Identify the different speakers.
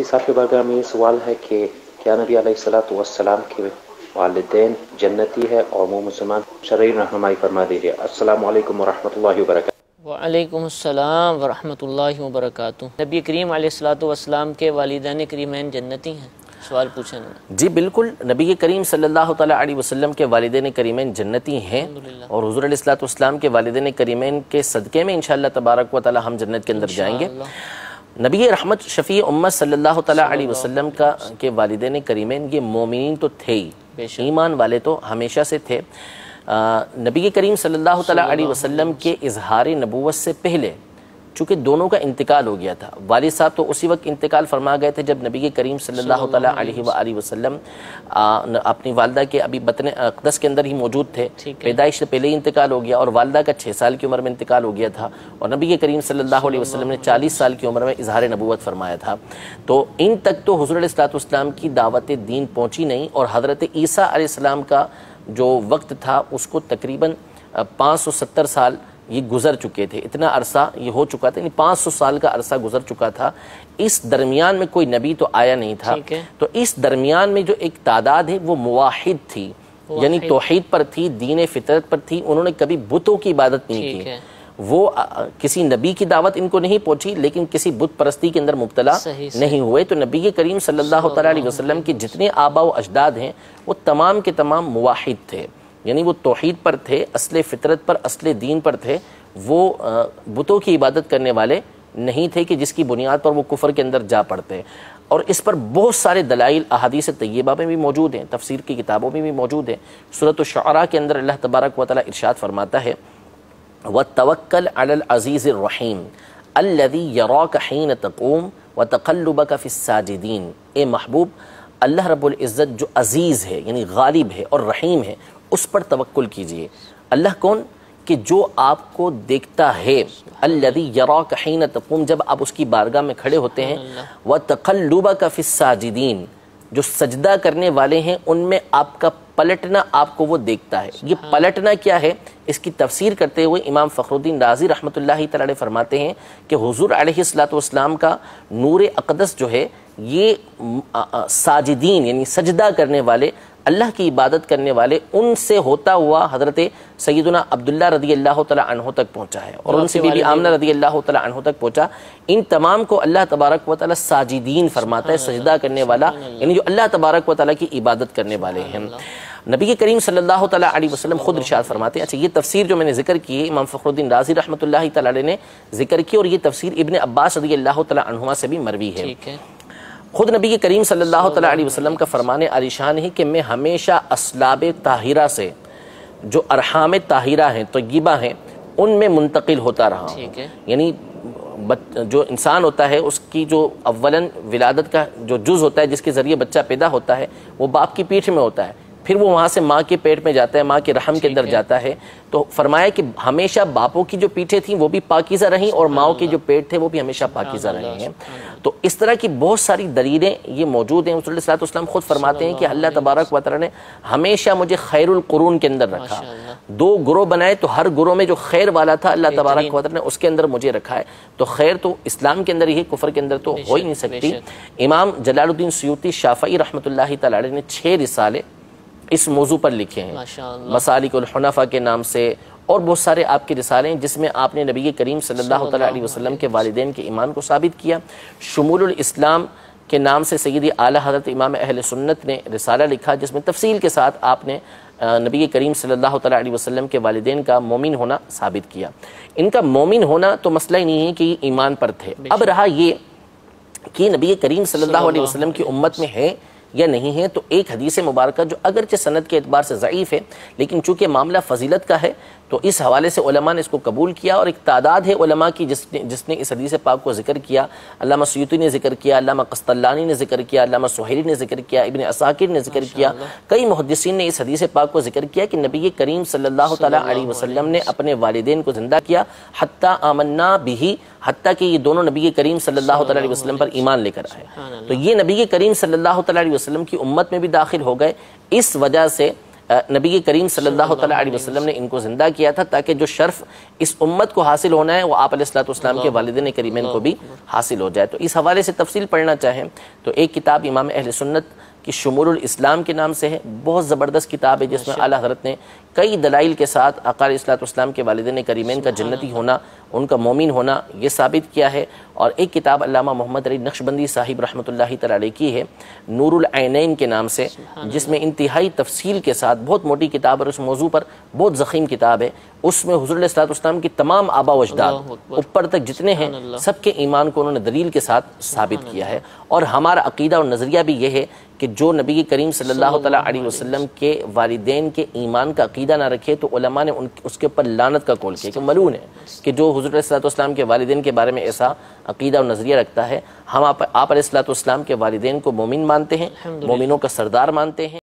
Speaker 1: صاحب کے بارگاہ میں یہ سوال ہے کہ کیا نبی علیہ الصلوۃ والسلام کے والدین جنتی ہے اور وہ مسلمان؟ شرعی رہنمائی فرما دیجیے۔ السلام علیکم ورحمۃ اللہ وبرکاتہ۔
Speaker 2: وعلیکم السلام ورحمۃ اللہ وبرکاتہ۔ نبی کریم علیہ الصلوۃ والسلام کے والدین کریمین جنتی ہیں؟ سوال پوچھیں نا۔
Speaker 3: جی بالکل، نبی کریم صلی اللہ تعالیٰ علیہ وسلم کے والدین کریمین جنتی ہیں، اور حضور علیہ الصلوۃ والسلام کے والدین کریمین کے صدقے میں انشاءاللہ تبارک و تعالیٰ ہم جنت کے اندر جائیں گے۔ نبی رحمت شفیع امت صلی اللہ تعالیٰ علیہ وسلم کے والدین کریمین یہ مومنین تو تھے ہی، ایمان والے تو ہمیشہ سے تھے۔ نبی کریم صلی اللہ تعالیٰ علیہ وسلم کے اظہار نبوت سے پہلے چونکہ دونوں کا انتقال ہو گیا تھا، والد صاحب تو اسی وقت انتقال فرما گئے تھے جب نبی کریم صلی اللہ تعالیٰ علیہ وآلہ وسلم اپنی والدہ کے ابھی بطن اقدس کے اندر ہی موجود تھے، پیدائش سے پہلے ہی انتقال ہو گیا، اور والدہ کا 6 سال کی عمر میں انتقال ہو گیا تھا، اور نبی کریم صلی اللہ علیہ وسلم نے 40 سال کی عمر میں اظہار نبوت فرمایا تھا۔ تو ان تک تو حضور علیہ السلام کی دعوت دین پہنچی نہیں، اور حضرت عیسیٰ علیہ السلام کا جو وقت تھا اس کو تقریباً 570 سال یہ گزر چکے تھے، اتنا عرصہ یہ ہو چکا تھا، یعنی 500 سال کا عرصہ گزر چکا تھا۔ اس درمیان میں کوئی نبی تو آیا نہیں تھا، تو اس درمیان میں جو ایک تعداد ہے وہ موحد تھی، یعنی توحید پر تھی، دین فطرت پر تھی، انہوں نے کبھی بتوں کی عبادت نہیں کی، وہ کسی نبی کی دعوت ان کو نہیں پہنچی، لیکن کسی بت پرستی کے اندر مبتلا نہیں ہوئے۔ تو نبی کریم صلی اللہ تعالیٰ علیہ وسلم کے جتنے آباء و اجداد ہیں وہ تمام کے تمام موحد تھے، یعنی وہ توحید پر تھے، اصل فطرت پر، اصل دین پر تھے، وہ بتوں کی عبادت کرنے والے نہیں تھے کہ جس کی بنیاد پر وہ کفر کے اندر جا پڑتے۔ اور اس پر بہت سارے دلائل احادیث طیبہ میں بھی موجود ہیں، تفسیر کی کتابوں میں بھی موجود ہیں۔ سورۃ الشعراء کے اندر اللہ تبارک و تعالیٰ ارشاد فرماتا ہے وَتَوَكَّلْ عَلَى الْعَزِيزِ الرَّحِيمِ الَّذِي يَرَاكَ حِينَ تَقُومُ وَتَقَلُّبَكَ فِي السَّاجِدِينَ۔ اے محبوب، اللہ رب العزت جو عزیز ہے یعنی غالب ہے اور رحیم ہے، اس پر توکل کیجئے۔ اللہ کون؟ کہ جو آپ کو دیکھتا ہے، الذی یراک حین تقوم، جب آپ اس کی بارگاہ میں کھڑے ہوتے ہیں، وتقلبک فی الساجدین، جو سجدہ کرنے والے ہیں ان میں آپ کا پلٹنا آپ کو وہ دیکھتا ہے۔ یہ پلٹنا کیا ہے، اس کی تفسیر کرتے ہوئے امام فخر الدین رازی رحمۃ اللہ تعالی فرماتے ہیں کہ حضور علیہ السلام کا نور اقدس جو ہے یہ ساجدین یعنی سجدہ کرنے والے، اللہ کی عبادت کرنے والے، ان سے ہوتا ہوا حضرت سیدنا عبداللہ رضی اللہ تعالیٰ عنہ تک پہنچا ہے، اور ان سے بی بی آمنہ رضی اللہ تعالیٰ عنہ تک پہنچا۔ ان تمام کو اللہ تبارک و تعالیٰ ساجدین فرماتا ہے، سجدہ کرنے والا، یعنی جو اللہ تبارک و تعالیٰ کی عبادت کرنے والے ہیں۔ نبی کریم صلی اللہ تعالیٰ علیہ وسلم خود ارشاد فرماتے ہیں، اچھا یہ تفسیر جو میں نے ذکر کی ہے امام فخر الدین رازی رحمۃ اللہ تعالیٰ علیہ نے ذکر کی، اور یہ تفسیر ابن عباس رضی اللہ تعالیٰ عنہما سے بھی مروی ہے۔ خود نبی کریم صلی اللہ تعالیٰ علیہ وسلم کا فرمان عالی شان ہے کہ میں ہمیشہ اسلاب طاہرہ سے، جو ارحام طاہرہ ہیں، طیبہ ہیں، ان میں منتقل ہوتا رہا ہوں۔ یعنی جو انسان ہوتا ہے اس کی جو اولاً ولادت کا جو جز ہوتا ہے جس کے ذریعے بچہ پیدا ہوتا ہے وہ باپ کی پیٹھ میں ہوتا ہے، پھر وہ وہاں سے ماں کے پیٹ میں جاتا ہے، ماں کے رحم کے اندر جاتا ہے۔ تو فرمایا کہ ہمیشہ باپوں کی جو پیٹھیں تھیں وہ بھی پاکیزہ رہیں، اور ماؤں کے جو پیٹ تھے وہ بھی ہمیشہ پاکیزہ رہے ہیں۔ تو اس طرح کی بہت ساری دلیلیں یہ موجود ہیں۔ رسول اللہ صلی اللہ علیہ وسلم خود فرماتے ہیں کہ اللہ تبارک و تعالیٰ نے ہمیشہ مجھے خیر القرون کے اندر رکھا، 2 گروہ بنائے تو ہر گروہ میں جو خیر والا تھا اللہ تبارک و تعالیٰ نے اس کے اندر مجھے رکھا ہے۔ تو خیر تو اسلام کے اندر ہی ہے، کفر کے اندر تو ہو ہی نہیں سکتی۔ امام جلال الدین سیوطی شافعی رحمۃ اللہ تعالیٰ علیہ نے 6 رسالے اس موضوع پر لکھے ہیں، مسالک الحنفاء کے نام سے، اور بہت سارے آپ کے رسالے ہیں جس میں آپ نے نبی کریم صلی اللہ تعالیٰ علیہ وسلم کے والدین کے ایمان کو ثابت کیا۔ شمول الاسلام کے نام سے سیدی اعلیٰ حضرت امام اہل سنت نے رسالہ لکھا جس میں تفصیل کے ساتھ آپ نے نبی کریم صلی اللہ تعالیٰ علیہ وسلم کے والدین کا مومن ہونا ثابت کیا۔ ان کا مومن ہونا تو مسئلہ ہی نہیں ہے کہ یہ ایمان پر تھے، اب رہا یہ کہ نبی کریم صلی اللہ علیہ وسلم کی امت میں ہے یا نہیں ہے۔ تو ایک حدیث مبارکہ جو اگرچہ سند کے اعتبار سے ضعیف ہے، لیکن چونکہ معاملہ فضیلت کا ہے تو اس حوالے سے علماء نے اس کو قبول کیا، اور ایک تعداد ہے علماء کی جس نے اس حدیث پاک کو ذکر کیا۔ علامہ سیوطی نے ذکر کیا، علامہ قسطلانی نے ذکر کیا، علامہ سہیلی نے ذکر کیا، ابن عساکر نے ذکر کیا، کئی محدثین نے اس حدیث پاک کو ذکر کیا کہ نبی کریم صلی اللہ تعالیٰ علیہ وسلم نے اپنے والدین کو زندہ کیا، حتیٰ آمنا بہ، حتیٰ کہ یہ دونوں نبی کریم صلی اللہ تعالیٰ علیہ وسلم پر ایمان لے کر آئے۔ تو یہ نبی کریم صلی اللہ تعالیٰ علیہ وسلم کی امت میں بھی داخل ہو گئے۔ اس وجہ سے نبی کریم صلی اللہ تعالیٰ علیہ وسلم نے ان کو زندہ کیا تھا تاکہ جو شرف اس امت کو حاصل ہونا ہے وہ آپ علیہ الصلوۃ والسلام کے والدین کریمین کو بھی حاصل ہو جائے۔ تو اس حوالے سے تفصیل پڑھنا چاہیں تو ایک کتاب امام اہل سنت کی شمول الاسلام کے نام سے ہے، بہت زبردست کتاب ہے جس میں اعلیٰ حضرت نے کئی دلائل کے ساتھ آقا علیہ الصلوۃ والسلام کے والدین کریمین کا جنتی ہونا، ان کا مومن ہونا یہ ثابت کیا ہے۔ اور ایک کتاب علامہ محمد علی نقشبندی صاحب رحمۃ اللہ تعالی علیہ کی ہے نور العینین کے نام سے، جس میں انتہائی تفصیل کے ساتھ بہت موٹی کتاب اور اس موضوع پر بہت ضخیم کتاب ہے، اس میں حضور علیہ الصلوۃ والسلام کی تمام آبا و اجداد اوپر تک جتنے ہیں سب کے ایمان کو انہوں نے دلیل کے ساتھ ثابت کیا ہے۔ اور ہمارا عقیدہ اور نظریہ بھی یہ ہے کہ جو نبی کریم صلی اللہ تعالیٰ علیہ وسلم کے والدین کے ایمان کا عقیدہ نہ رکھے تو علماء نے اس کے اوپر لعنت کا قول کیا کہ ملعون ہے، کہ جو حضور علیہ الصلوۃ والسلام کے والدین کے بارے میں ایسا عقیدہ اور نظریہ رکھتا ہے۔ ہم آپ علیہ الصلوۃ والسلام کے والدین کو مومن مانتے ہیں، مومنوں کا سردار مانتے ہیں۔